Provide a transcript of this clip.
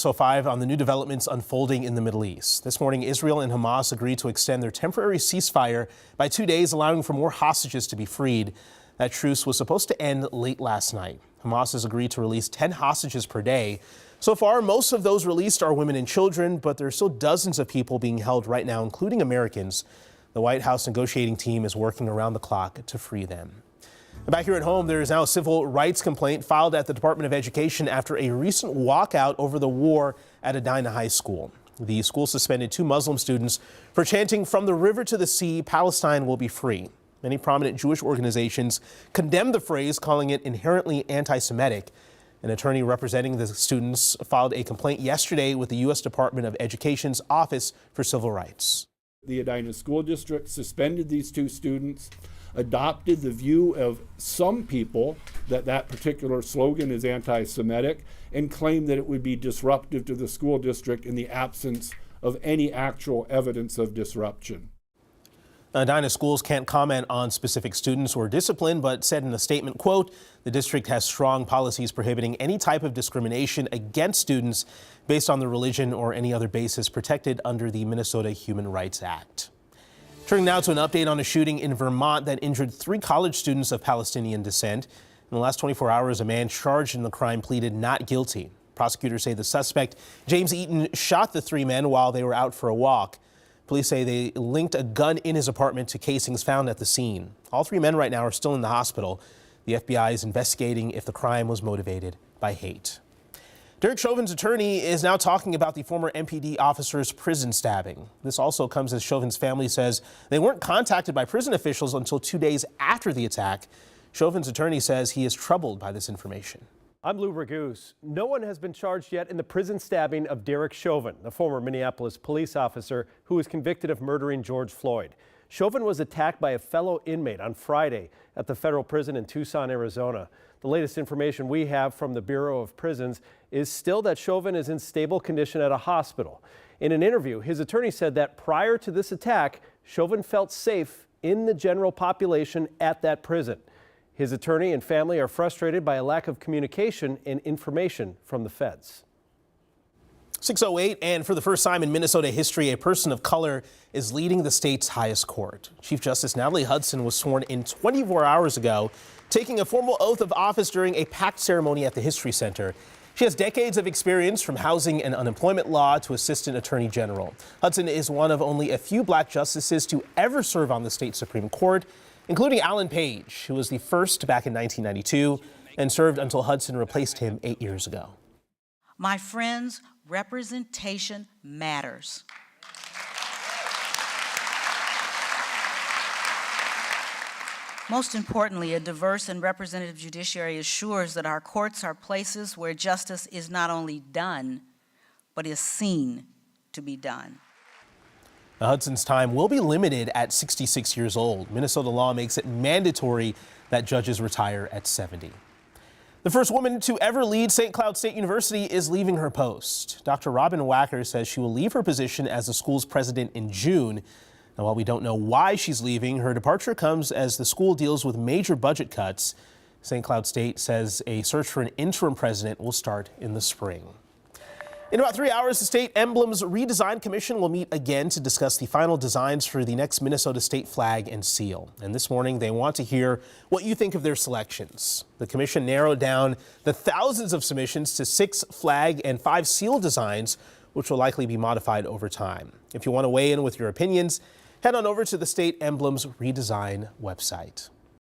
So 5 on the new developments unfolding in the Middle East. This morning, Israel and Hamas agreed to extend their temporary ceasefire by 2 days, allowing for more hostages to be freed. That truce was supposed to end late last night. Hamas has agreed to release 10 hostages per day. So far, most of those released are women and children, but there are still dozens of people being held right now, including Americans. The White House negotiating team is working around the clock to free them. Back here at home, there is now a civil rights complaint filed at the Department of Education after a recent walkout over the war at Edina High School. The school suspended 2 Muslim students for chanting "From the river to the sea, Palestine will be free." Many prominent Jewish organizations condemned the phrase, calling it inherently anti-Semitic. An attorney representing the students filed a complaint yesterday with the U.S. Department of Education's Office for Civil Rights. The Edina School District suspended these 2 students, adopted the view of some people that that particular slogan is anti-Semitic, and claimed that it would be disruptive to the school district in the absence of any actual evidence of disruption. Edina schools can't comment on specific students or discipline, but said in a statement, quote, "The district has strong policies prohibiting any type of discrimination against students based on their religion or any other basis protected under the Minnesota Human Rights Act." Turning now to an update on a shooting in Vermont that injured 3 college students of Palestinian descent. In the last 24 hours, a man charged in the crime pleaded not guilty. Prosecutors say the suspect, James Eaton, shot the 3 men while they were out for a walk. Police say they linked a gun in his apartment to casings found at the scene. All 3 men right now are still in the hospital. The FBI is investigating if the crime was motivated by hate. Derek Chauvin's attorney is now talking about the former MPD officer's prison stabbing. This also comes as Chauvin's family says they weren't contacted by prison officials until 2 days after the attack. Chauvin's attorney says he is troubled by this information. I'm Lou Raguse. No one has been charged yet in the prison stabbing of Derek Chauvin, the former Minneapolis police officer who was convicted of murdering George Floyd. Chauvin was attacked by a fellow inmate on Friday at the federal prison in Tucson, Arizona. The latest information we have from the Bureau of Prisons is still that Chauvin is in stable condition at a hospital. In an interview, his attorney said that prior to this attack, Chauvin felt safe in the general population at that prison. His attorney and family are frustrated by a lack of communication and information from the feds. 6:08, and for the first time in Minnesota history, a person of color is leading the state's highest court. Chief Justice Natalie Hudson was sworn in 24 hours ago, taking a formal oath of office during a packed ceremony at the History Center. She has decades of experience from housing and unemployment law to assistant attorney general. Hudson is one of only a few black justices to ever serve on the state Supreme Court, including Alan Page, who was the first back in 1992 and served until Hudson replaced him 8 years ago. My friends, representation matters. Most importantly, a diverse and representative judiciary assures that our courts are places where justice is not only done, but is seen to be done. Now, Hudson's time will be limited at 66 years old. Minnesota law makes it mandatory that judges retire at 70. The first woman to ever lead St. Cloud State University is leaving her post. Dr. Robin Wacker says she will leave her position as the school's president in June. Now, while we don't know why she's leaving, her departure comes as the school deals with major budget cuts. St. Cloud State says a search for an interim president will start in the spring. In about 3 hours, the State Emblems Redesign Commission will meet again to discuss the final designs for the next Minnesota state flag and seal. And this morning, they want to hear what you think of their selections. The commission narrowed down the thousands of submissions to 6 flag and 5 seal designs, which will likely be modified over time. If you want to weigh in with your opinions, head on over to the State Emblems Redesign website.